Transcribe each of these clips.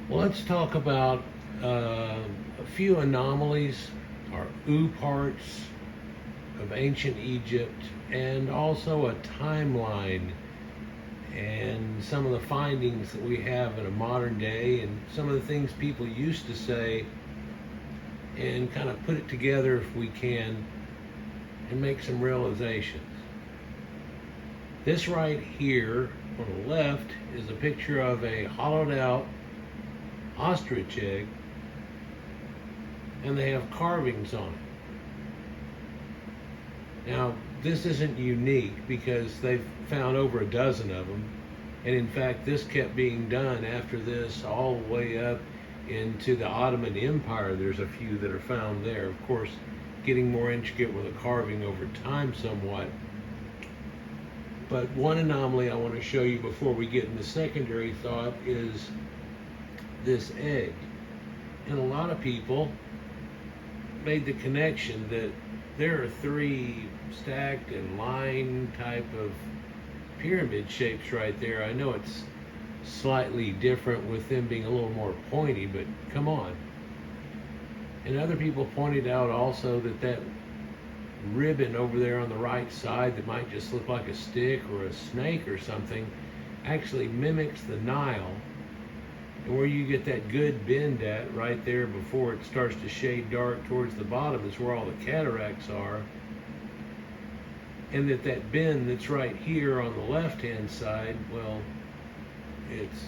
Well, let's talk about a few anomalies or parts of ancient Egypt, and also a timeline and some of the findings that we have in a modern day, and some of the things people used to say, and kind of put it together if we can and make some realizations. This right here on the left is a picture of a hollowed out ostrich egg, and they have carvings on it. Now, this isn't unique because they've found over a dozen of them, and in fact, this kept being done after this all the way up into the Ottoman Empire. There's a few that are found there, of course, getting more intricate with the carving over time somewhat. But one anomaly I want to show you before we get into secondary thought is this egg. And a lot of people made the connection that there are three stacked and line type of pyramid shapes right there. I know it's slightly different with them being a little more pointy, but come on. And other people pointed out also that ribbon over there on the right side that might just look like a stick or a snake or something actually mimics the Nile. And where you get that good bend at right there before it starts to shade dark towards the bottom is where all the cataracts are. And that bend that's right here on the left hand side, well, it's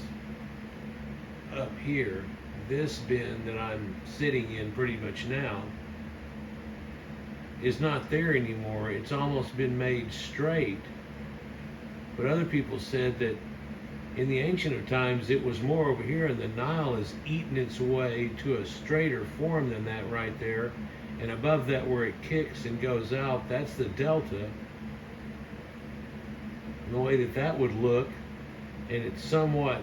up here. This bend that I'm sitting in pretty much now is not there anymore. It's almost been made straight. But other people said that in the ancient of times, it was more over here, and the Nile has eaten its way to a straighter form than that right there. And above that, where it kicks and goes out, that's the delta. And the way that would look, and it's somewhat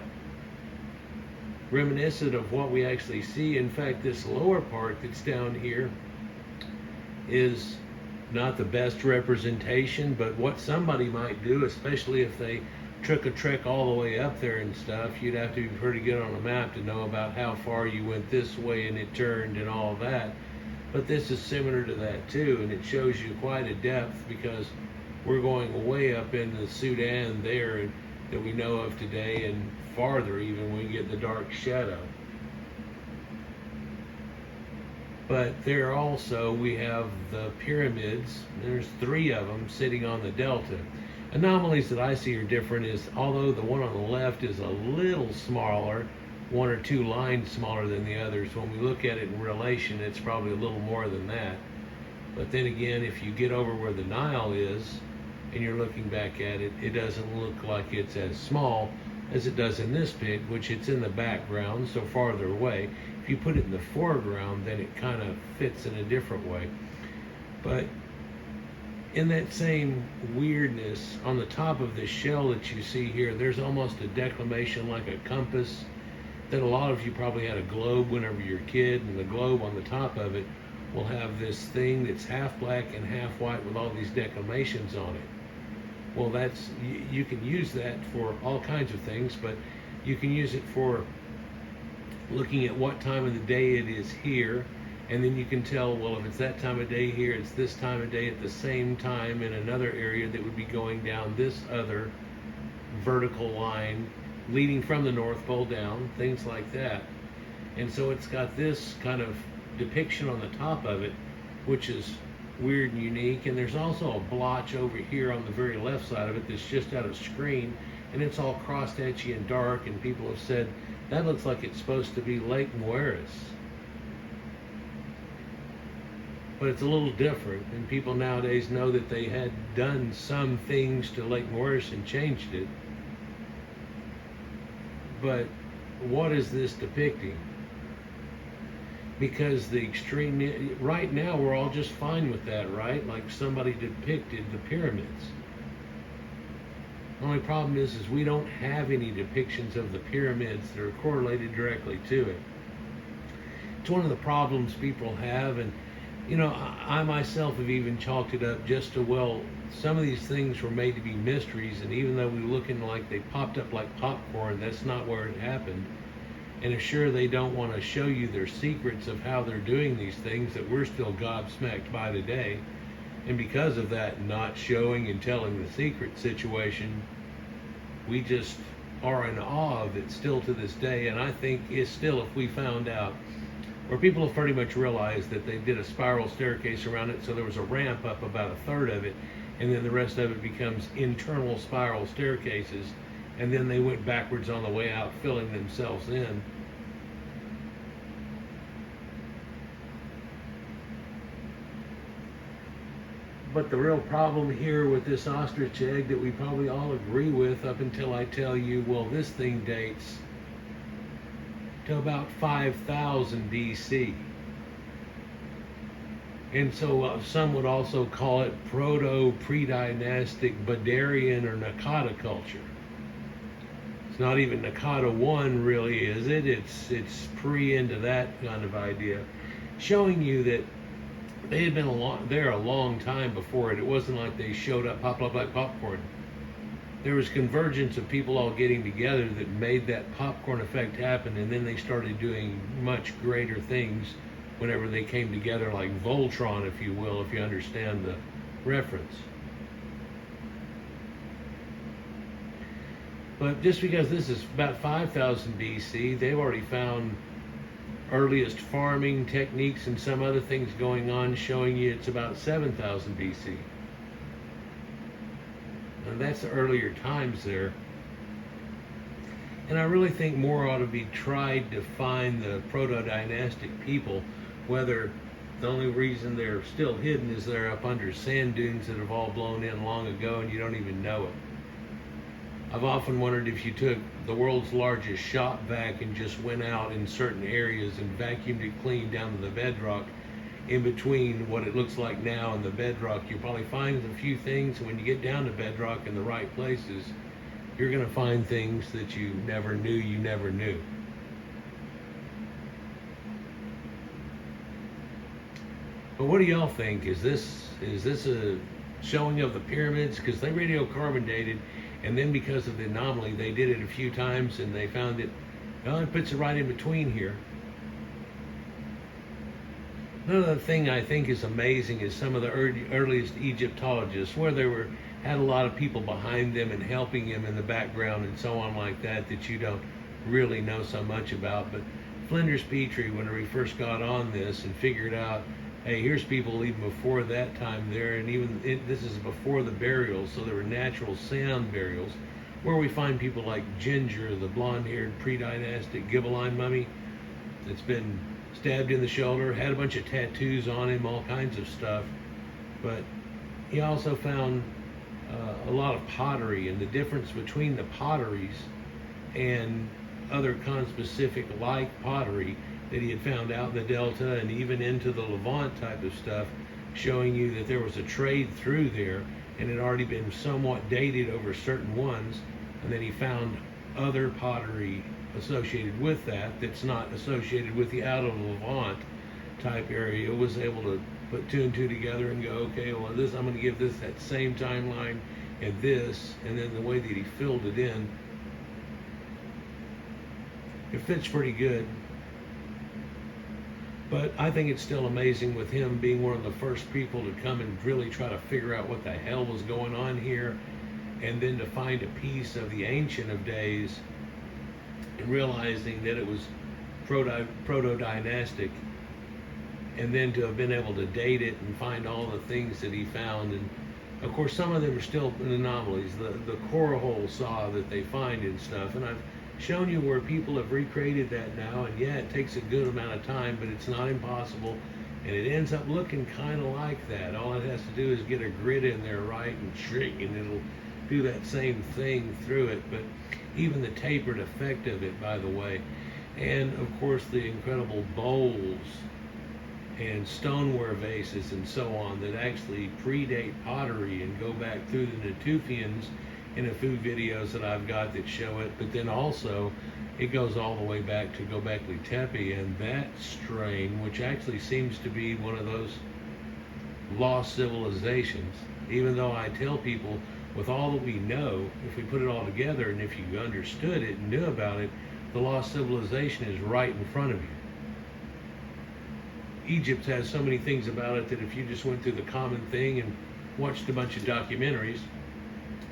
reminiscent of what we actually see. In fact, this lower part that's down here is not the best representation, but what somebody might do, especially if they took a trek all the way up there and stuff. You'd have to be pretty good on a map to know about how far you went this way and it turned and all that. But this is similar to that too, and it shows you quite a depth because we're going way up into Sudan there that we know of today, and farther even when you get the dark shadow. But there also we have the pyramids. There's three of them sitting on the delta. Anomalies that I see are different is, although the one on the left is a little smaller, one or two lines smaller than the others, when we look at it in relation, it's probably a little more than that. But then again, if you get over where the Nile is and you're looking back at it, it doesn't look like it's as small as it does in this pic, which it's in the background, so farther away. If you put it in the foreground, then it kind of fits in a different way. But in that same weirdness, on the top of this shell that you see here, there's almost a declination like a compass that a lot of you probably had a globe whenever you're a kid, and the globe on the top of it will have this thing that's half black and half white with all these declinations on it. Well, you can use that for all kinds of things, but you can use it for looking at what time of the day it is here, and then you can tell, well, if it's that time of day here, it's this time of day at the same time in another area that would be going down this other vertical line leading from the North Pole down, things like that. And so it's got this kind of depiction on the top of it, which is weird and unique. And there's also a blotch over here on the very left side of it that's just out of screen, and it's all cross-hatchy and dark, and people have said that looks like it's supposed to be Lake Moeris. But it's a little different, and people nowadays know that they had done some things to Lake Moeris and changed it. But what is this depicting? Because the extreme, right now we're all just fine with that, right? Like somebody depicted the pyramids. The only problem is we don't have any depictions of the pyramids that are correlated directly to it. It's one of the problems people have, and you know, I myself have even chalked it up just to, well, some of these things were made to be mysteries, and even though we were looking like they popped up like popcorn, that's not where it happened. And sure, they don't want to show you their secrets of how they're doing these things that we're still gobsmacked by today. And because of that not showing and telling the secret situation, we just are in awe of it still to this day. And I think it's still, if we found out, where people have pretty much realized that they did a spiral staircase around it, so there was a ramp up about a third of it, and then the rest of it becomes internal spiral staircases, and then they went backwards on the way out, filling themselves in. But the real problem here with this ostrich egg that we probably all agree with, up until I tell you, well, this thing dates to about 5000 BC. And so some would also call it proto-predynastic Badarian or Nakata culture. It's not even Nakata 1 really, is it? It's pre into that kind of idea, showing you that they had been there a long time before it. It wasn't like they showed up, popped up like popcorn. There was convergence of people all getting together that made that popcorn effect happen, and then they started doing much greater things whenever they came together, like Voltron, if you will, if you understand the reference. But just because this is about 5000 BC, they've already found earliest farming techniques and some other things going on, showing you it's about 7000 BC. And that's the earlier times there. And I really think more ought to be tried to find the proto-dynastic people, whether the only reason they're still hidden is they're up under sand dunes that have all blown in long ago and you don't even know it. I've often wondered if you took the world's largest shop vac and just went out in certain areas and vacuumed it clean down to the bedrock, in between what it looks like now and the bedrock, you'll probably find a few things. And when you get down to bedrock in the right places, you're going to find things that you never knew. But what do y'all think? Is this a showing of the pyramids? Because they radiocarbon dated, and then because of the anomaly, they did it a few times and they found it, well, it puts it right in between here. Another thing I think is amazing is some of the earliest Egyptologists, where they had a lot of people behind them and helping them in the background and so on like that you don't really know so much about. But Flinders Petrie, whenever he first got on this and figured out, hey, here's people even before that time there, and this is before the burials, so there were natural sand burials, where we find people like Ginger, the blonde-haired pre-dynastic Ghibelline mummy that's been stabbed in the shoulder, had a bunch of tattoos on him, all kinds of stuff. But he also found a lot of pottery, and the difference between the potteries and other conspecific like pottery that he had found out in the Delta and even into the Levant type of stuff, showing you that there was a trade through there and it had already been somewhat dated over certain ones. And then he found other pottery associated with that's not associated with the out of Levant type area. Was able to put two and two together and go, okay, well, this, I'm going to give this that same timeline and this, and then the way that he filled it in, it fits pretty good. But I think it's still amazing with him being one of the first people to come and really try to figure out what the hell was going on here, and then to find a piece of the Ancient of Days and realizing that it was proto-dynastic, and then to have been able to date it and find all the things that he found. And of course some of them are still anomalies, the core hole saw that they find and stuff, and I've shown you where people have recreated that now, and yeah, it takes a good amount of time, but it's not impossible, and it ends up looking kind of like that. All it has to do is get a grid in there right and shrink, and it'll do that same thing through it. But even the tapered effect of it, by the way, and of course the incredible bowls and stoneware vases and so on that actually predate pottery and go back through the Natufians in a few videos that I've got that show it. But then also it goes all the way back to Göbekli Tepe, and that strain, which actually seems to be one of those lost civilizations, even though I tell people with all that we know, if we put it all together and if you understood it and knew about it, the lost civilization is right in front of you. Egypt has so many things about it that if you just went through the common thing and watched a bunch of documentaries,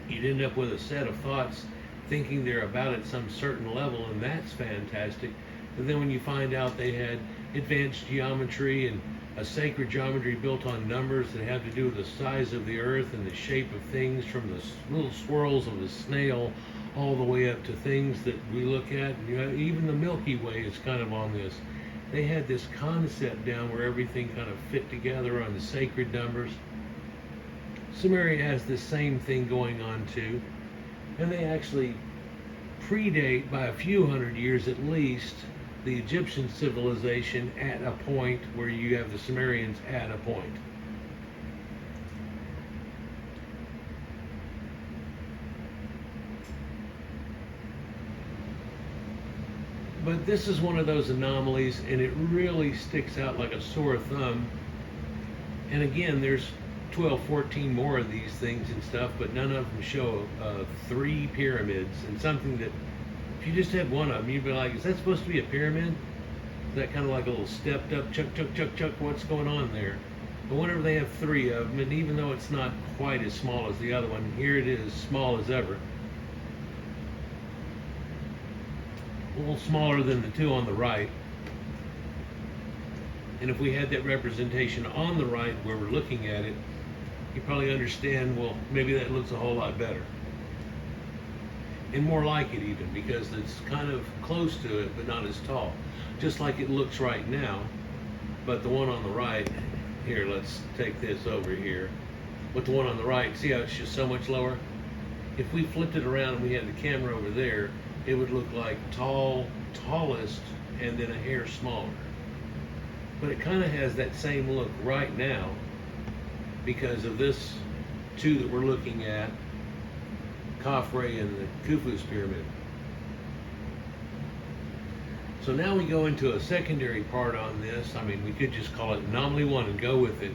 you'd end up with a set of thoughts thinking they're about at some certain level, and that's fantastic. But then when you find out they had advanced geometry and a sacred geometry built on numbers that have to do with the size of the earth and the shape of things, from the little swirls of the snail all the way up to things that we look at, and even the Milky Way is kind of on this. They had this concept down where everything kind of fit together on the sacred numbers. Sumeria has the same thing going on too, and they actually predate by a few hundred years at least the Egyptian civilization at a point where you have the Sumerians at a point. But this is one of those anomalies, and it really sticks out like a sore thumb. And again, there's 12, 14 more of these things and stuff, but none of them show 3 pyramids, and something that if you just had one of them, you'd be like, is that supposed to be a pyramid? Is that kind of like a little stepped up, chuck, what's going on there? But whenever they have 3 of them, and even though it's not quite as small as the other one, here it is, small as ever. A little smaller than the 2 on the right. And if we had that representation on the right where we're looking at it, you probably understand, well, maybe that looks a whole lot better. And more like it even, because it's kind of close to it, but not as tall. Just like it looks right now. But the one on the right, here, let's take this over here. With the one on the right, see how it's just so much lower? If we flipped it around and we had the camera over there, it would look like tallest, and then a hair smaller. But it kind of has that same look right now because of this 2 that we're looking at, Khafre and the Khufus pyramid. So now we go into a secondary part on this. I mean, we could just call it Anomaly 1 and go with it.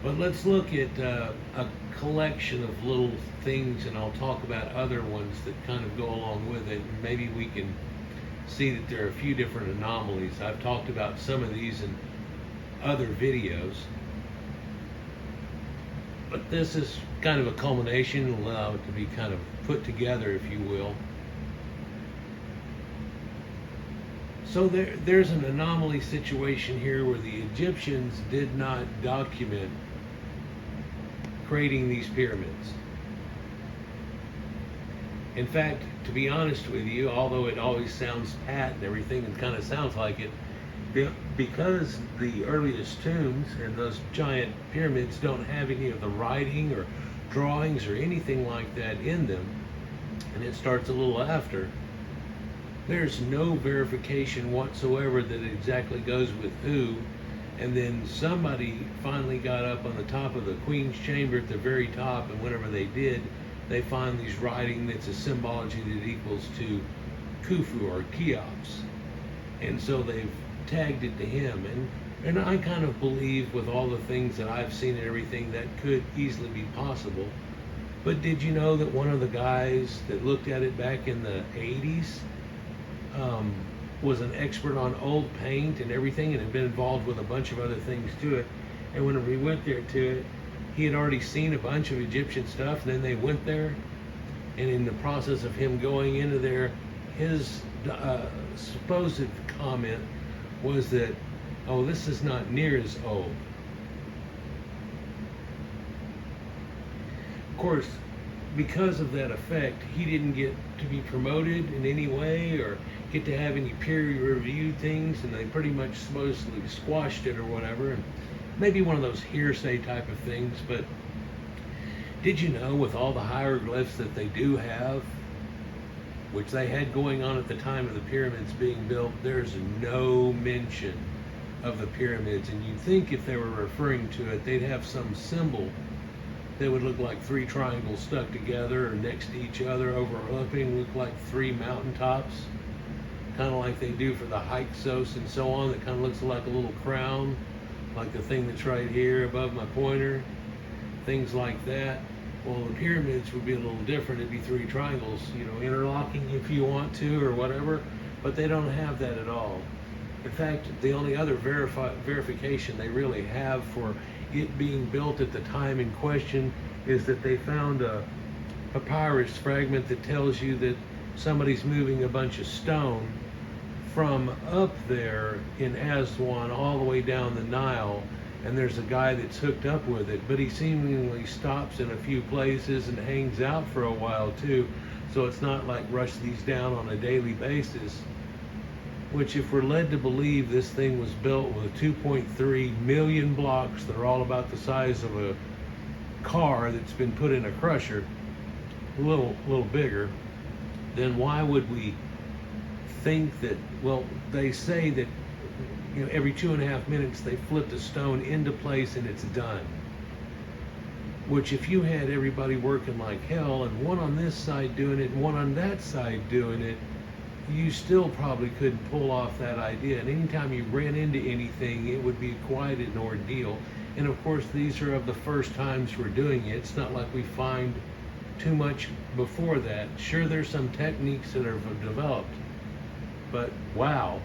But let's look at a collection of little things, and I'll talk about other ones that kind of go along with it. And maybe we can see that there are a few different anomalies. I've talked about some of these in other videos. But this is kind of a culmination, allow it to be kind of put together, if you will. So there's an anomaly situation here where the Egyptians did not document creating these pyramids. In fact, to be honest with you, although it always sounds pat and everything and kind of sounds like it, because the earliest tombs and those giant pyramids don't have any of the writing or drawings or anything like that in them, and it starts a little after, there's no verification whatsoever that it exactly goes with who. And then somebody finally got up on the top of the Queen's chamber at the very top, and whenever they did, they find these writing that's a symbology that equals to Khufu or Cheops. And so they've tagged it to him. And I kind of believe, with all the things that I've seen and everything, that could easily be possible. But did you know that one of the guys that looked at it back in the 80s was an expert on old paint and everything, and had been involved with a bunch of other things to it? And when we went there to it, he had already seen a bunch of Egyptian stuff, and then they went there, and in the process of him going into there, his supposed comment was that, oh, this is not near as old. Of course, because of that effect, he didn't get to be promoted in any way or get to have any peer-reviewed things, and they pretty much supposedly squashed it or whatever. And maybe one of those hearsay type of things. But did you know, with all the hieroglyphs that they do have, which they had going on at the time of the pyramids being built, there's no mention of the pyramids. And you'd think if they were referring to it, they'd have some symbol that would look like 3 triangles stuck together or next to each other, overlapping, look like 3 mountaintops, kind of like they do for the Hyksos and so on. That kind of looks like a little crown, like the thing that's right here above my pointer, things like that. Well, the pyramids would be a little different. It'd be three triangles, interlocking if you want to or whatever, but they don't have that at all. In fact, the only other verification they really have for it being built at the time in question is that they found a papyrus fragment that tells you that somebody's moving a bunch of stone from up there in Aswan all the way down the Nile, and there's a guy that's hooked up with it, but he seemingly stops in a few places and hangs out for a while too, so it's not like rush these down on a daily basis. Which, if we're led to believe this thing was built with 2.3 million blocks that are all about the size of a car that's been put in a crusher, a little bigger, then why would we think that? Well, they say that every 2.5 minutes they flip the stone into place and it's done. Which, if you had everybody working like hell and one on this side doing it and one on that side doing it, you still probably couldn't pull off that idea. And anytime you ran into anything, it would be quite an ordeal. And of course, these are of the first times we're doing it. It's not like we find too much before that. Sure, there's some techniques that are developed, but wow.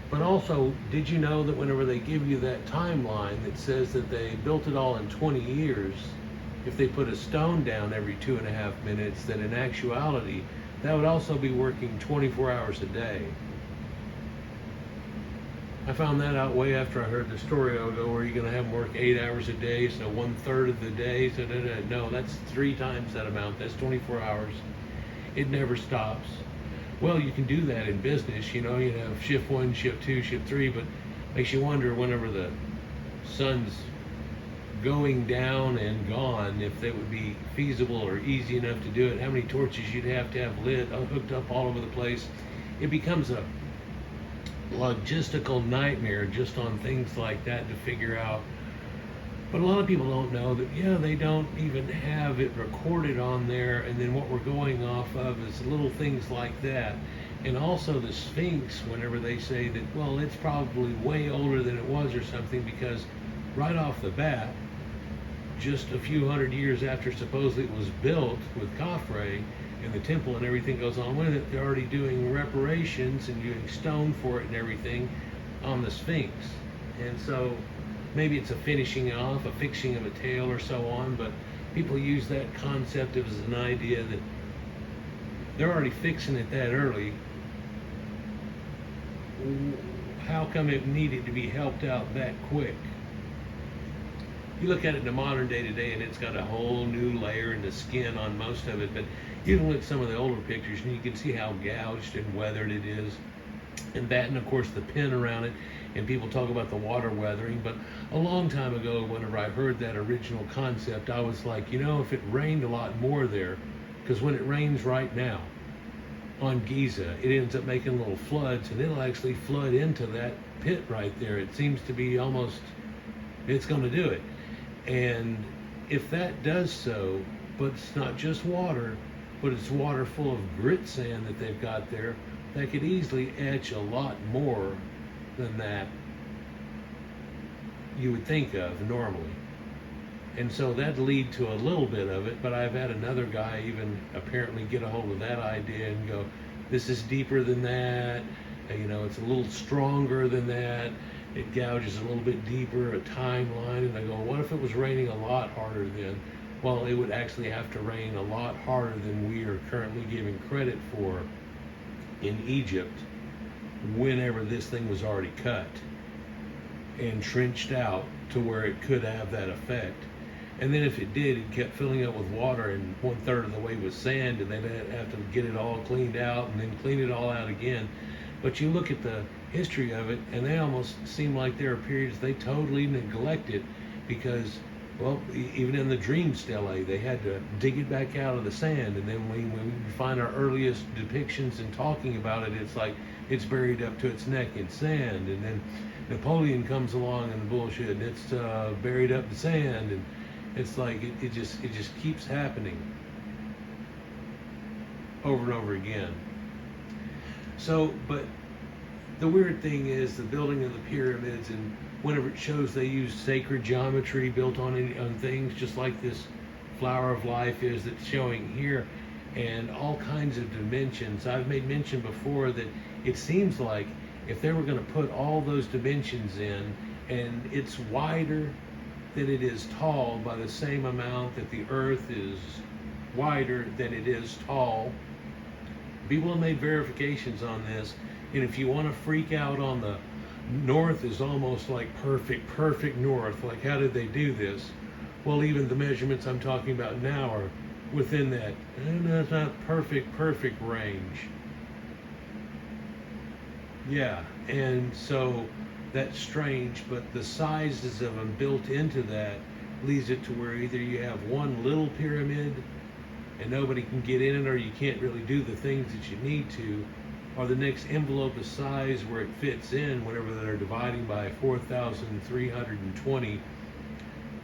But also, did you know that whenever they give you that timeline that says that they built it all in 20 years, if they put a stone down every 2.5 minutes, then in actuality, that would also be working 24 hours a day. I found that out way after I heard the story. I go, where are you going to have them work 8 hours a day, so 1/3 of the day? So no, that's 3 times that amount. That's 24 hours. It never stops. Well, you can do that in business. You have shift 1, shift 2, shift 3, but makes you wonder whenever the sun's going down and gone, if it would be feasible or easy enough to do it, how many torches you'd have lit, hooked up all over the place. It becomes a logistical nightmare just on things like that to figure out. But a lot of people don't know that, they don't even have it recorded on there, and then what we're going off of is little things like that. And also the Sphinx, whenever they say that, well, it's probably way older than it was or something, because right off the bat, just a few hundred years after supposedly it was built with Khafre and the temple and everything goes on with it, they're already doing reparations and doing stone for it and everything on the Sphinx. And so maybe it's a finishing off, a fixing of a tail or so on, but people use that concept as an idea that they're already fixing it that early. How come it needed to be helped out that quick? You look at it in the modern day today and it's got a whole new layer in the skin on most of it, but you can look at some of the older pictures and you can see how gouged and weathered it is. And that, and of course the pin around it, and people talk about the water weathering, but a long time ago whenever I heard that original concept, I was like, if it rained a lot more there, because when it rains right now on Giza, it ends up making little floods and it'll actually flood into that pit right there. It seems to be almost, it's going to do it. And if that does so, but it's not just water, but it's water full of grit sand that they've got there, that could easily etch a lot more than that you would think of normally. And so that'd lead to a little bit of it, but I've had another guy even apparently get a hold of that idea and go, this is deeper than that, it's a little stronger than that, it gouges a little bit deeper, a timeline. And I go, what if it was raining a lot harder then? Well, it would actually have to rain a lot harder than we are currently giving credit for in Egypt, whenever this thing was already cut and trenched out to where it could have that effect. And then if it did, it kept filling up with water, and 1/3 of the way was sand, and they'd have to get it all cleaned out and then clean it all out again. But you look at the history of it, and they almost seem like there are periods they totally neglect it, because, well, even in the dream stelae, they had to dig it back out of the sand. And then when we find our earliest depictions and talking about it, it's like it's buried up to its neck in sand. And then Napoleon comes along and bullshit, and it's buried up in sand. And it's like it just keeps happening over and over again. So, but the weird thing is the building of the pyramids, and whenever it shows they use sacred geometry built on things, just like this flower of life is that's showing here, and all kinds of dimensions. I've made mention before that it seems like if they were going to put all those dimensions in, and it's wider than it is tall by the same amount that the earth is wider than it is tall. People have made verifications on this, and if you want to freak out on the north is almost like perfect north, like how did they do this? Well, even the measurements I'm talking about now are within that, and that's not perfect range. Yeah, and so that's strange, but the sizes of them built into that leads it to where either you have one little pyramid and nobody can get in it, or you can't really do the things that you need to, or the next envelope of size where it fits in, whatever they're dividing by 4,320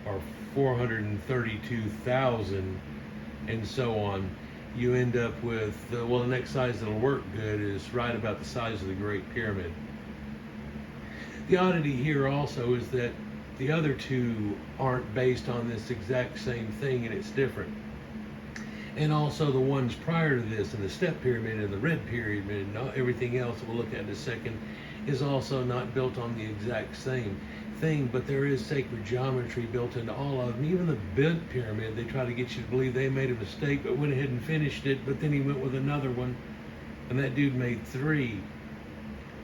or 432,000 and so on. You end up with, well, the next size that'll work good is right about the size of the Great Pyramid. The oddity here also is that the other two aren't based on this exact same thing, and it's different. And also the ones prior to this, and the Step Pyramid and the Red Pyramid and everything else that we'll look at in a second, is also not built on the exact same thing, but there is sacred geometry built into all of them. Even the Bent Pyramid, they try to get you to believe they made a mistake but went ahead and finished it, but then he went with another one, and that dude made 3.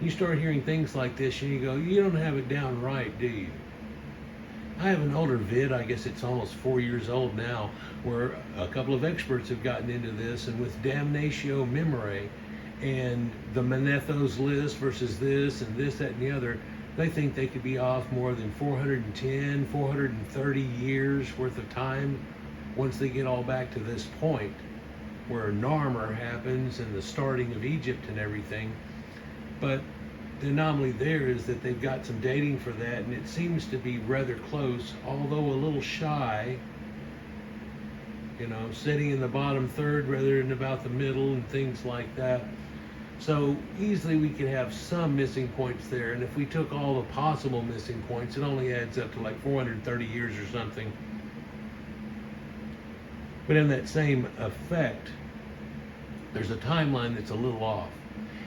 You start hearing things like this and you go, you don't have it down right, do you? I have an older vid, I guess it's almost 4 years old now, where a couple of experts have gotten into this, and with damnatio memoriae and the Manetho's list versus this and this, that, and the other, they think they could be off more than 410, 430 years worth of time once they get all back to this point where Narmer happens and the starting of Egypt and everything. But the anomaly there is that they've got some dating for that, and it seems to be rather close, although a little shy, you know, sitting in the bottom third rather than about the middle and things like that. So easily we could have some missing points there, and if we took all the possible missing points, it only adds up to like 430 years or something. But in that same effect, there's a timeline that's a little off.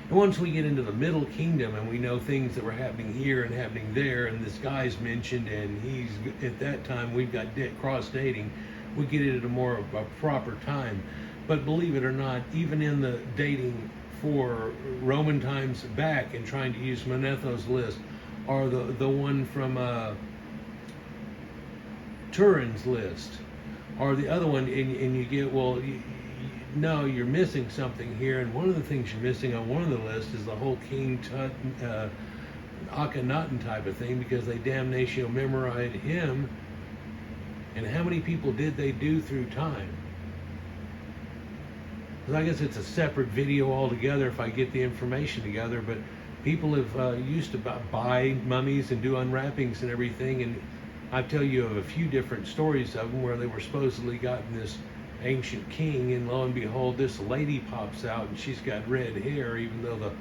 And once we get into the Middle Kingdom and we know things that were happening here and happening there, and this guy's mentioned, and he's, at that time we've got cross dating, we get it at a more of a proper time. But believe it or not, even in the dating for Roman times back and trying to use Manetho's list, or the one from Turin's list, or the other one, and you get, well, no, you're missing something here, and one of the things you're missing on one of the lists is the whole King Tut, Akhenaten type of thing, because they damnatio memoriaed him, and how many people did they do through time? Because I guess it's a separate video altogether if I get the information together, but people have used to buy mummies and do unwrappings and everything, and I tell you of a few different stories of them where they were supposedly gotten this ancient king, and lo and behold, this lady pops out and she's got red hair, even though the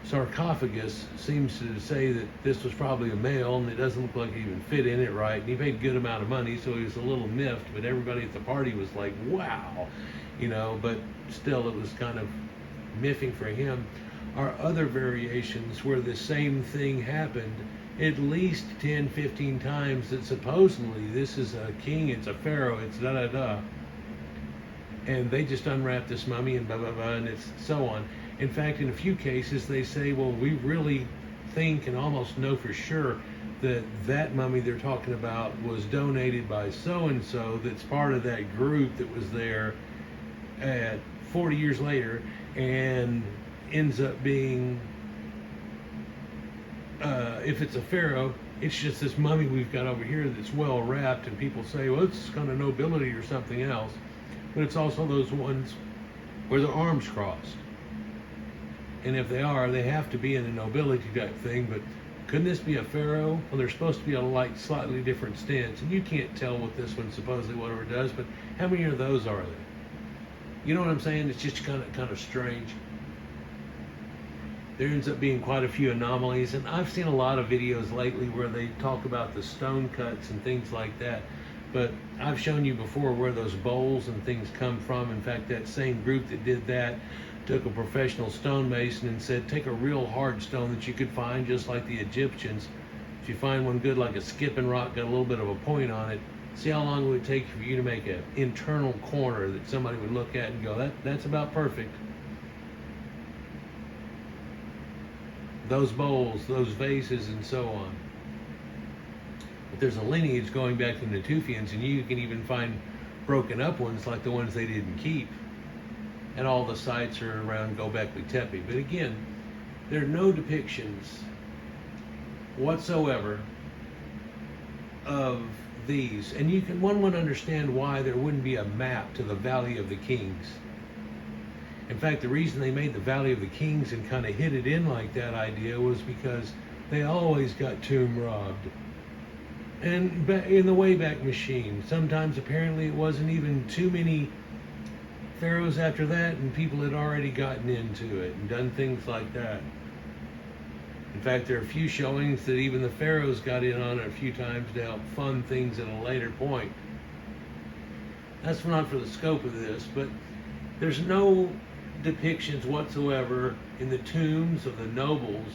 sarcophagus seems to say that this was probably a male, and it doesn't look like it even fit in it right. And he paid a good amount of money, so he was a little miffed, but everybody at the party was like, wow, you know, but still it was kind of miffing for him. Are other variations where the same thing happened at least 10, 15 times, that supposedly this is a king, it's a pharaoh, it's da-da-da. And they just unwrap this mummy and blah, blah, blah, and it's so on. In fact, in a few cases, they say, well, we really think and almost know for sure that that mummy they're talking about was donated by so-and-so that's part of that group that was there at 40 years later, and ends up being, if it's a pharaoh, it's just this mummy we've got over here that's well wrapped, and people say, well, it's kind of nobility or something else. But it's also those ones where the arms crossed. And if they are, they have to be in a nobility type thing. But couldn't this be a pharaoh? Well, they're supposed to be a like slightly different stance, and you can't tell what this one supposedly whatever does. But how many of those are there? You know what I'm saying? It's just kind of strange. There ends up being quite a few anomalies, and I've seen a lot of videos lately where they talk about the stone cuts and things like that. But I've shown you before where those bowls and things come from. In fact, that same group that did that took a professional stonemason and said, take a real hard stone that you could find, just like the Egyptians. If you find one good, like a skipping rock, got a little bit of a point on it, see how long it would take for you to make an internal corner that somebody would look at and go, that's about perfect. Those bowls, those vases, and so on. But there's a lineage going back to the Natufians, and you can even find broken up ones like the ones they didn't keep. And all the sites are around Göbekli Tepe. But again, there are no depictions whatsoever of these. And one would understand why there wouldn't be a map to the Valley of the Kings. In fact, the reason they made the Valley of the Kings and kind of hid it in like that idea was because they always got tomb robbed. And in the Wayback Machine, sometimes apparently it wasn't even too many pharaohs after that, and people had already gotten into it and done things like that. In fact, there are a few showings that even the pharaohs got in on it a few times to help fund things at a later point. That's not for the scope of this, but there's no depictions whatsoever in the tombs of the nobles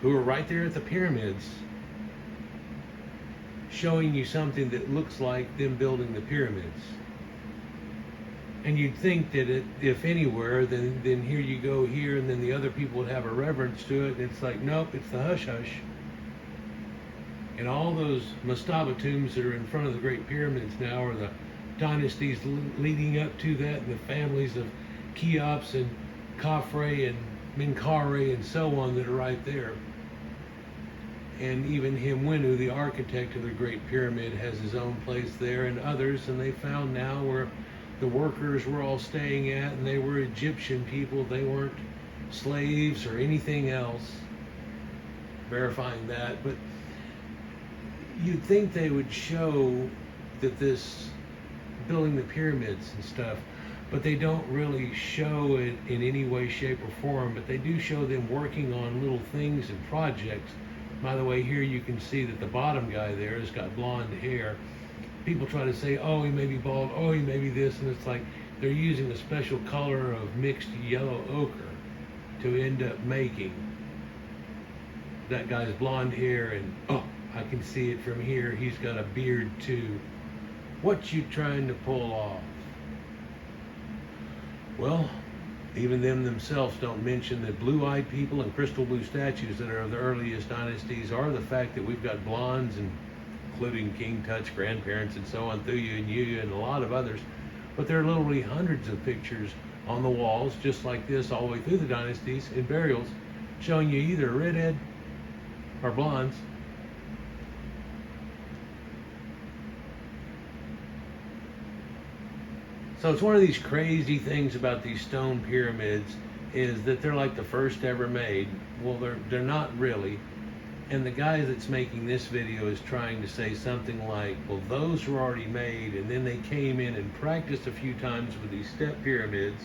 who are right there at the pyramids showing you something that looks like them building the pyramids. And you'd think that if anywhere, then here you go here, and then the other people would have a reverence to it. And it's like, nope, it's the hush-hush. And all those mastaba tombs that are in front of the Great Pyramids now are the dynasties leading up to that, and the families of Cheops and Khafre and Menkaure and so on that are right there. And even Himwenu, the architect of the Great Pyramid, has his own place there, and others. And they found now where the workers were all staying at, and they were Egyptian people. They weren't slaves or anything else, verifying that. But you'd think they would show that this building the pyramids and stuff, but they don't really show it in any way, shape, or form. But they do show them working on little things and projects. By the way, here you can see that the bottom guy there has got blonde hair. People try to say, oh, he may be bald, oh, he may be this, and it's like they're using a special color of mixed yellow ochre to end up making that guy's blonde hair. And oh, I can see it from here, he's got a beard too. What you trying to pull off? Well, even them themselves don't mention that blue-eyed people and crystal blue statues that are of the earliest dynasties, or the fact that we've got blondes, and including King Tut's grandparents and so on, Thuya and Yuya and a lot of others. But there are literally hundreds of pictures on the walls, just like this, all the way through the dynasties in burials, showing you either redhead or blondes. So it's one of these crazy things about these stone pyramids, is that they're like the first ever made. Well, they're not really. And the guy that's making this video is trying to say something like, well, those were already made, and then they came in and practiced a few times with these step pyramids.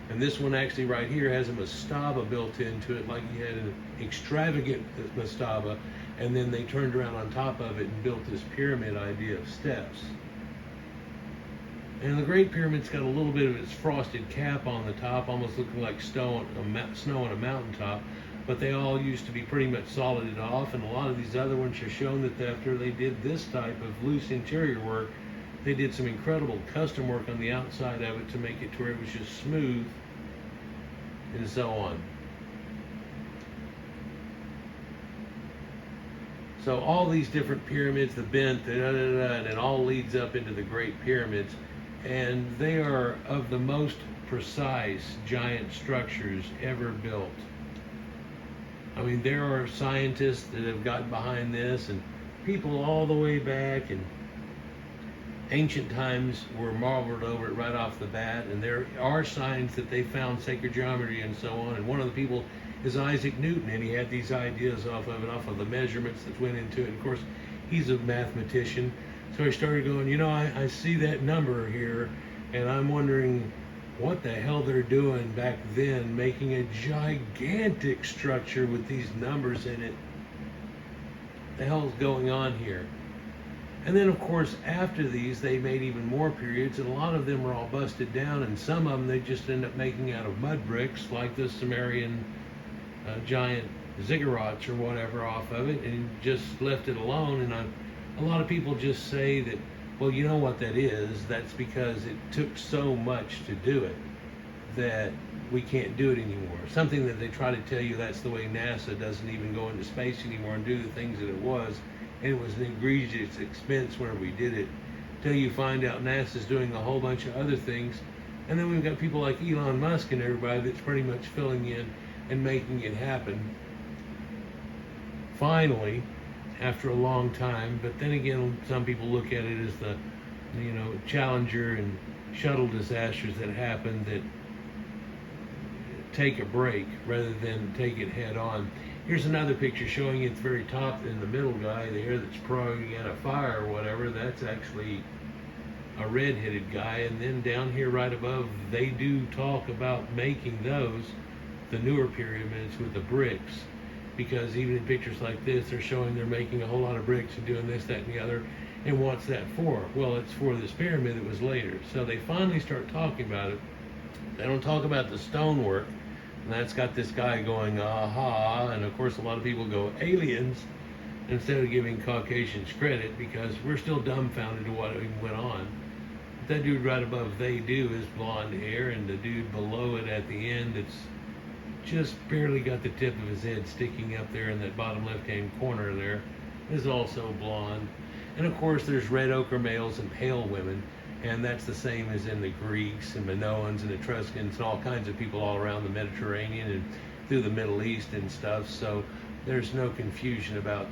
And this one actually right here has a mastaba built into it, like you had an extravagant mastaba, and then they turned around on top of it and built this pyramid idea of steps. And the Great Pyramid's got a little bit of its frosted cap on the top, almost looking like snow on a mountaintop. But they all used to be pretty much solided off, and a lot of these other ones are shown that after they did this type of loose interior work, they did some incredible custom work on the outside of it to make it to where it was just smooth and so on. So all these different pyramids, the bent, and it all leads up into the Great Pyramids, and they are of the most precise giant structures ever built. I mean, there are scientists that have gotten behind this, and people all the way back in ancient times were marveled over it right off the bat. And there are signs that they found sacred geometry and so on. And one of the people is Isaac Newton, and he had these ideas off of the measurements that went into it. And of course, he's a mathematician, so he started going, you know, I see that number here, and I'm wondering what the hell they're doing back then, making a gigantic structure with these numbers in it. What the hell's going on here? And then, of course, after these, they made even more periods, and a lot of them were all busted down, and some of them they just end up making out of mud bricks, like the Sumerian giant ziggurats or whatever off of it, and just left it alone. And a lot of people just say that, well, you know what that is? That's because it took so much to do it that we can't do it anymore. Something that they try to tell you that's the way NASA doesn't even go into space anymore and do the things that it was. And it was an egregious expense whenever we did it. Till you find out NASA's doing a whole bunch of other things. And then we've got people like Elon Musk and everybody that's pretty much filling in and making it happen. Finally, after a long time, but then again, some people look at it as the, Challenger and shuttle disasters that happened that take a break rather than take it head on. Here's another picture showing you at the very top in the middle guy there that's throwing at a fire or whatever. That's actually a red-headed guy. And then down here right above, they do talk about making those, the newer pyramids with the bricks, because even in pictures like this, they're showing they're making a whole lot of bricks and doing this, that, and the other. And what's that for? Well, it's for this pyramid that was later. So they finally start talking about it. They don't talk about the stonework. And that's got this guy going, aha, and of course a lot of people go, aliens, instead of giving Caucasians credit, because we're still dumbfounded to what even went on. But that dude right above they do is blonde hair, and the dude below it at the end that's just barely got the tip of his head sticking up there in that bottom left-hand corner there is also blonde. And of course there's red ochre males and pale women. And that's the same as in the Greeks and Minoans and Etruscans and all kinds of people all around the Mediterranean and through the Middle East and stuff. So there's no confusion about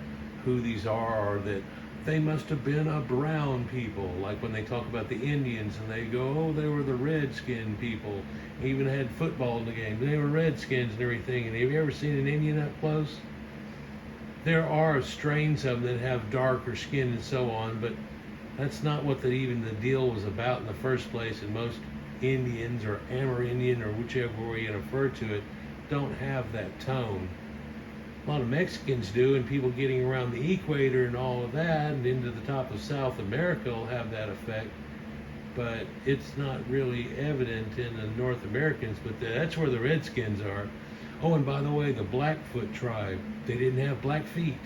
who these are, or that they must have been a brown people. Like when they talk about the Indians and they go, oh, they were the red-skinned people. They even had football in the game. They were redskins and everything. And have you ever seen an Indian up close? There are strains of them that have darker skin and so on, but that's not what even the deal was about in the first place. And most Indians, or Amerindian, or whichever way you refer to it, don't have that tone. A lot of Mexicans do, and people getting around the equator and all of that and into the top of South America will have that effect. But it's not really evident in the North Americans, but that's where the Redskins are. Oh, and by the way, the Blackfoot tribe, they didn't have black feet.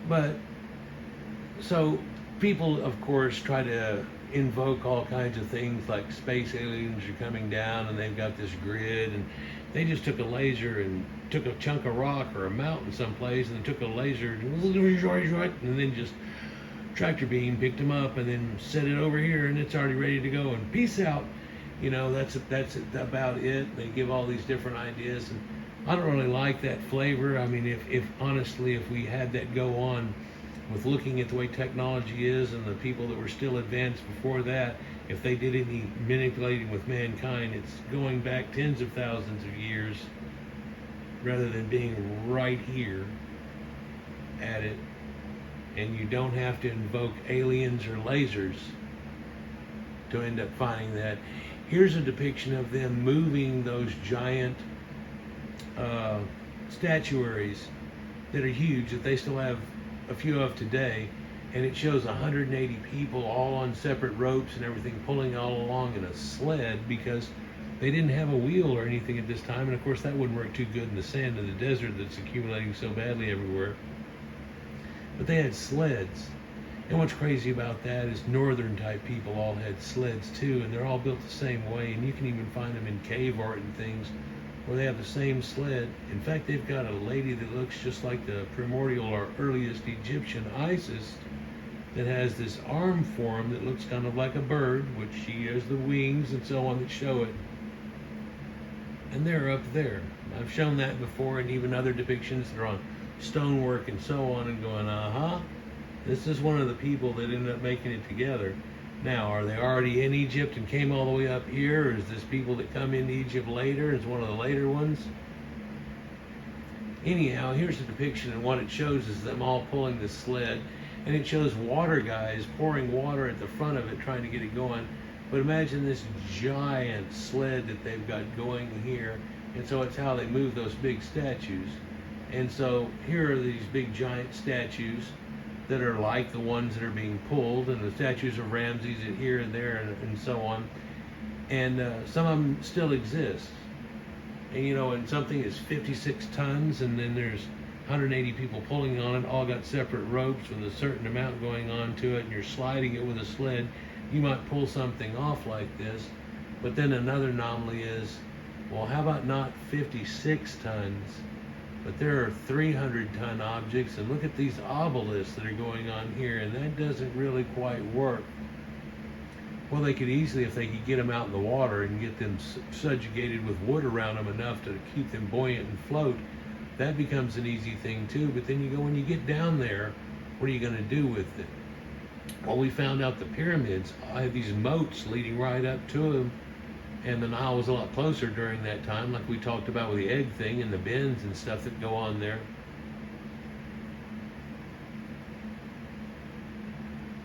But, so people, of course, try to invoke all kinds of things like space aliens are coming down and they've got this grid, and they just took a laser and took a chunk of rock or a mountain someplace and then took a laser and then just tractor beam picked them up and then set it over here and it's already ready to go and peace out. That's about it. They give all these different ideas, and I don't really like that flavor. I mean, if honestly, if we had that go on with looking at the way technology is and the people that were still advanced before that, if they did any manipulating with mankind, it's going back tens of thousands of years rather than being right here at it. And you don't have to invoke aliens or lasers to end up finding that. Here's a depiction of them moving those giant statuaries that are huge, that they still have a few of today, and it shows 180 people all on separate ropes and everything pulling all along in a sled, because they didn't have a wheel or anything at this time, and of course that wouldn't work too good in the sand of the desert that's accumulating so badly everywhere. But they had sleds. And what's crazy about that is northern type people all had sleds too, and they're all built the same way, and you can even find them in cave art and things where they have the same sled. In fact, they've got a lady that looks just like the primordial or earliest Egyptian Isis that has this arm form that looks kind of like a bird, which she has the wings and so on that show it. And they're up there. I've shown that before, and even other depictions that are on stonework and so on, and going, this is one of the people that ended up making it together. Now, are they already in Egypt and came all the way up here, or is this people that come into Egypt later? Is one of the later ones? Anyhow, here's a depiction, and what it shows is them all pulling the sled, and it shows water guys pouring water at the front of it trying to get it going. But imagine this giant sled that they've got going here, and so it's how they move those big statues. And so here are these big giant statues that are like the ones that are being pulled, and the statues of Ramses here and there and so on. And some of them still exist. And and something is 56 tons, and then there's 180 people pulling on it, all got separate ropes with a certain amount going on to it, and you're sliding it with a sled. You might pull something off like this. But then another anomaly is, well, how about not 56 tons, but there are 300-ton objects, and look at these obelisks that are going on here, and that doesn't really quite work. Well, they could easily, if they could get them out in the water and get them subjugated with wood around them enough to keep them buoyant and float, that becomes an easy thing too. But then when you get down there, what are you going to do with it? Well, we found out the pyramids had these moats leading right up to them, and the Nile was a lot closer during that time, like we talked about with the egg thing and the bends and stuff that go on there.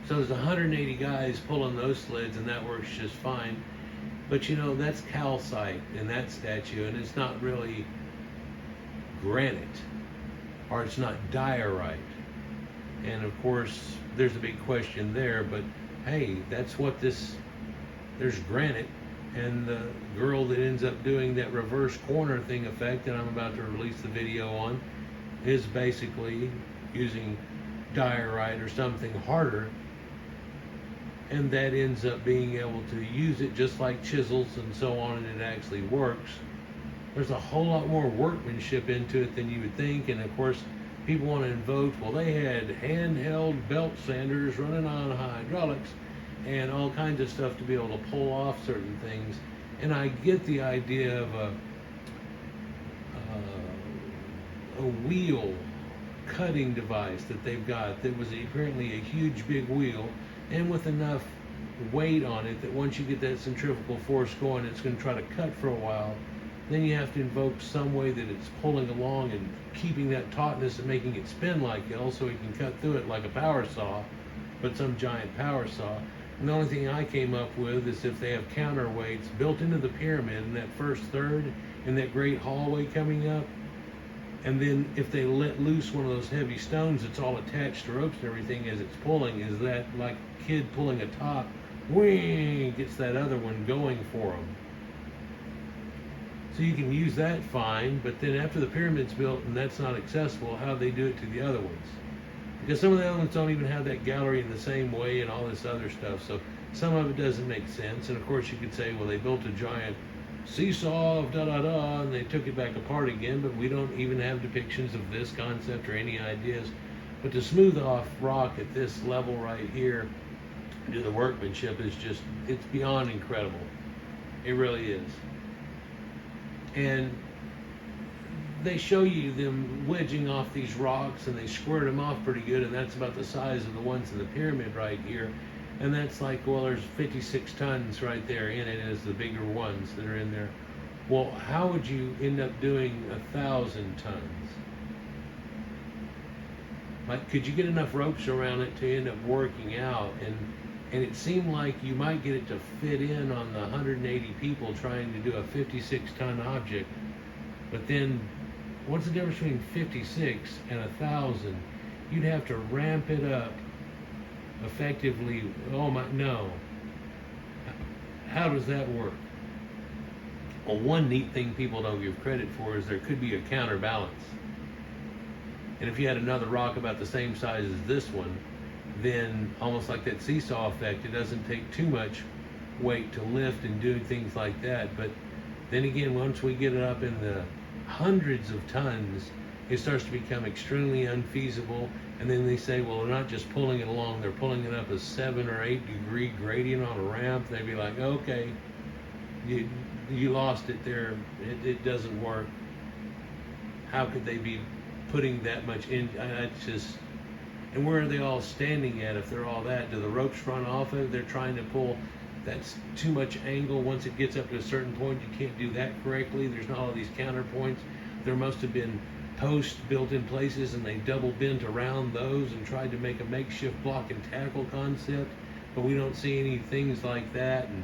So there's 180 guys pulling those sleds, and that works just fine. But that's calcite in that statue, and it's not really granite, or it's not diorite. And of course, there's a big question there, but hey, that's what there's granite. And the girl that ends up doing that reverse corner thing effect that I'm about to release the video on is basically using diorite or something harder, and that ends up being able to use it just like chisels and so on, and it actually works. There's a whole lot more workmanship into it than you would think. And of course, people want to invoke, well, they had handheld belt sanders running on hydraulics and all kinds of stuff to be able to pull off certain things. And I get the idea of a wheel cutting device that they've got that was apparently a huge big wheel, and with enough weight on it that once you get that centrifugal force going, it's going to try to cut for a while. Then you have to invoke some way that it's pulling along and keeping that tautness and making it spin like hell so it can cut through it like a power saw, but some giant power saw. And the only thing I came up with is if they have counterweights built into the pyramid in that first third, in that great hallway coming up, and then if they let loose one of those heavy stones that's all attached to ropes and everything as it's pulling, is that like a kid pulling a top, whee, gets that other one going for them. So you can use that fine, but then after the pyramid's built and that's not accessible, how do they do it to the other ones? Because some of the other ones don't even have that gallery in the same way and all this other stuff, so some of it doesn't make sense. And of course you could say, well, they built a giant seesaw of da-da-da, and they took it back apart again, but we don't even have depictions of this concept or any ideas. But to smooth off rock at this level right here, do the workmanship is just, it's beyond incredible. It really is. And they show you them wedging off these rocks, and they squirt them off pretty good, and that's about the size of the ones in the pyramid right here. And that's like, well, there's 56 tons right there in it as the bigger ones that are in there. Well, how would you end up doing 1,000 tons? Like, could you get enough ropes around it to end up working out? And it seemed like you might get it to fit in on the 180 people trying to do a 56-ton object. But then, what's the difference between 56 and 1,000? You'd have to ramp it up effectively. Oh my, no. How does that work? Well, one neat thing people don't give credit for is there could be a counterbalance. And if you had another rock about the same size as this one, then almost like that seesaw effect, it doesn't take too much weight to lift and do things like that. But then again, once we get it up in the hundreds of tons, it starts to become extremely unfeasible. And then they say, well, they're not just pulling it along, they're pulling it up a 7 or 8 degree gradient on a ramp. They'd be like, okay, you lost it there. It doesn't work. How could they be putting that much in? It's just, and where are they all standing at if they're all that? Do the ropes run off of it? They're trying to pull. That's too much angle. Once it gets up to a certain point, you can't do that correctly. There's not all these counterpoints. There must have been posts built in places, and they double bent around those and tried to make a makeshift block and tackle concept, but we don't see any things like that. And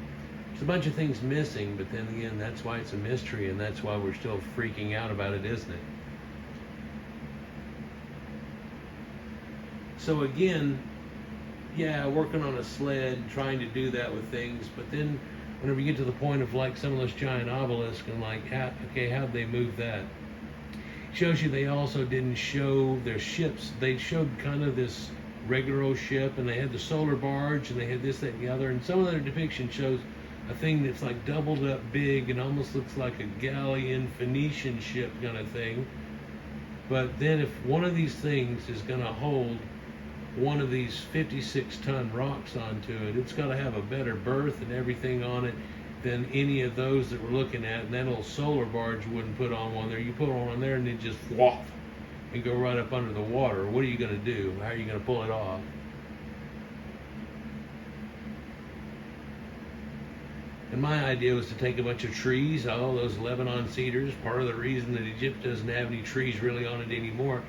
there's a bunch of things missing, but then again, that's why it's a mystery, and that's why we're still freaking out about it, isn't it? So again, yeah, working on a sled, trying to do that with things, but then whenever you get to the point of like some of those giant obelisks and like, okay, how'd they move that? Shows you they also didn't show their ships. They showed kind of this regular old ship, and they had the solar barge, and they had this, that, and the other, and some of their depiction shows a thing that's like doubled up big and almost looks like a galleon Phoenician ship kind of thing. But then if one of these things is going to hold one of these 56-ton rocks onto it, it's got to have a better berth and everything on it than any of those that we're looking at. And that old solar barge wouldn't put on one there. You put one on there and it just whop and go right up under the water. What are you going to do? How are you going to pull it off? And my idea was to take a bunch of trees, all those Lebanon cedars. Part of the reason that Egypt doesn't have any trees really on it anymore.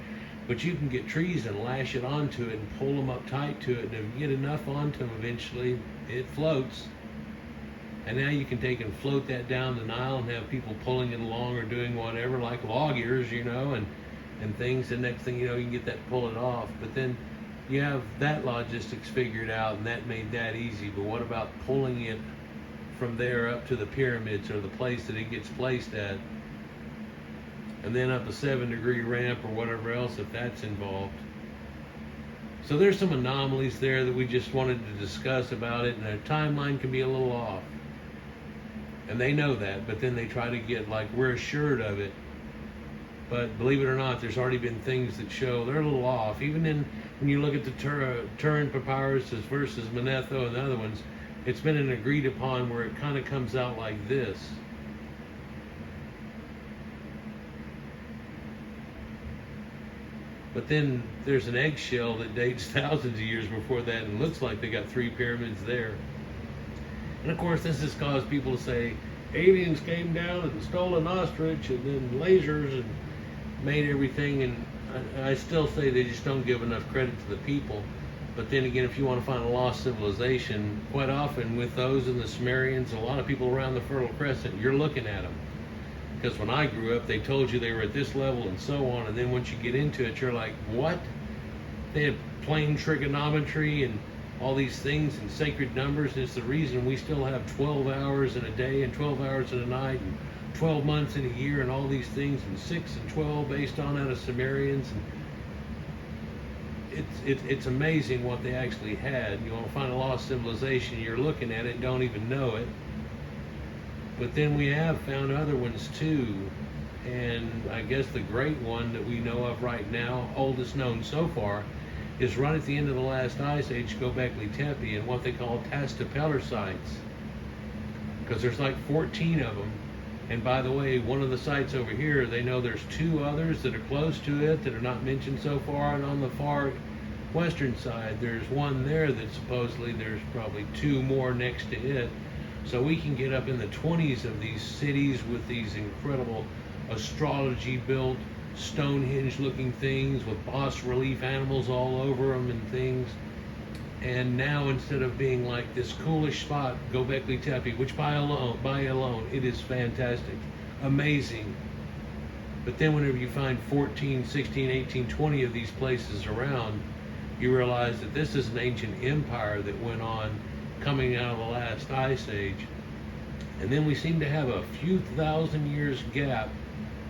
But you can get trees and lash it onto it and pull them up tight to it. And if you get enough onto them, eventually it floats. And now you can take and float that down the Nile and have people pulling it along or doing whatever, like log ears, you know, and things. The next thing you know, you can get that pulling off. But then you have that logistics figured out, and that made that easy. But what about pulling it from there up to the pyramids or the place that it gets placed at? And then up a 7-degree ramp or whatever else if that's involved. So there's some anomalies there that we just wanted to discuss about it, and their timeline can be a little off. And they know that, but then they try to get like, we're assured of it. But believe it or not, there's already been things that show they're a little off. Even when you look at the Turin Papyrus versus Manetho and the other ones, it's been an agreed upon where it kind of comes out like this. But then there's an eggshell that dates thousands of years before that and looks like they got 3 pyramids there. And of course, this has caused people to say aliens came down and stole an ostrich and then lasers and made everything. And I still say they just don't give enough credit to the people. But then again, if you want to find a lost civilization, quite often with those and the Sumerians, a lot of people around the Fertile Crescent, you're looking at them. Because when I grew up, they told you they were at this level and so on, and then once you get into it, you're like, what? They had plane trigonometry and all these things and sacred numbers, and it's the reason we still have 12 hours in a day and 12 hours in a night and 12 months in a year and all these things, and 6 and 12 based on out of Sumerians. And it's amazing what they actually had. You want to find a lost civilization, you're looking at it and don't even know it. But then we have found other ones too, and I guess the great one that we know of right now, oldest known so far, is right at the end of the last ice age, Göbekli Tepe, and what they call Tastepeller sites. Because there's like 14 of them. And by the way, one of the sites over here, they know there's 2 others that are close to it that are not mentioned so far, and on the far western side, there's one there that supposedly there's probably 2 more next to it. So we can get up in the 20s of these cities with these incredible astrology-built, Stonehenge-looking things with bas-relief animals all over them and things. And now, instead of being like this coolish spot, Göbekli Tepe, which by alone, it is fantastic, amazing. But then whenever you find 14, 16, 18, 20 of these places around, you realize that this is an ancient empire that went on coming out of the last ice age. And then we seem to have a few thousand years gap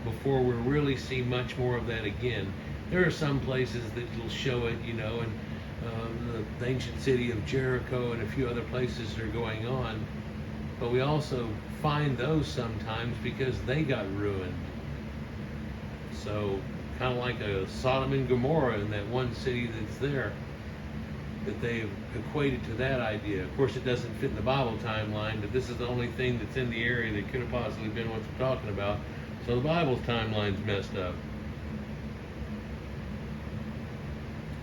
before we really see much more of that again. There are some places that will show it, you know, and the ancient city of Jericho and a few other places that are going on. But we also find those sometimes because they got ruined. So kind of like a Sodom and Gomorrah in that one city that's there, that they've equated to that idea. Of course, it doesn't fit in the Bible timeline, but this is the only thing that's in the area that could have possibly been what they're talking about. So the Bible's timeline's messed up.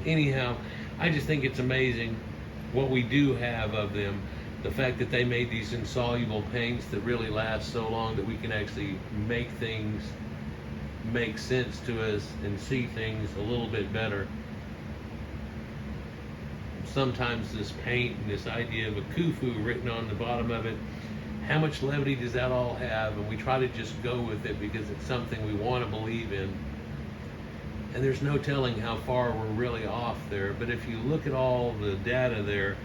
Anyhow, I just think it's amazing what we do have of them. The fact that they made these insoluble paints that really last so long that we can actually make things make sense to us and see things a little bit better. Sometimes this paint and this idea of a Khufu written on the bottom of it, how much levity does that all have? And we try to just go with it because it's something we want to believe in. and there's no telling how far we're really off there. But if you look at all the data there,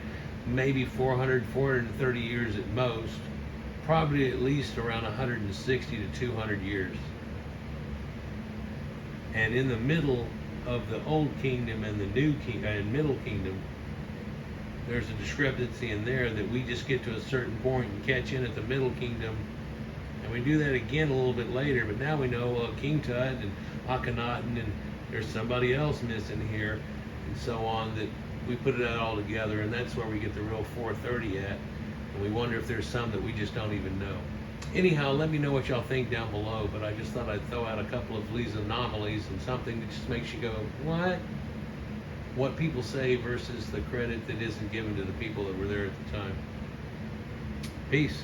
maybe 400, 430 years at most, probably at least around 160 to 200 years. And in the middle of the Old Kingdom and the New Kingdom and Middle Kingdom, there's a discrepancy in there that we just get to a certain point and catch in at the Middle Kingdom, and we do that again a little bit later. But now we know King Tut and Akhenaten, and there's somebody else missing here, and so on, that we put it all together, and that's where we get the real 430 at. And we wonder if there's some that we just don't even know. Anyhow, let me know what y'all think down below, but I just thought I'd throw out a couple of these anomalies and something that just makes you go, what? What people say versus the credit that isn't given to the people that were there at the time. Peace.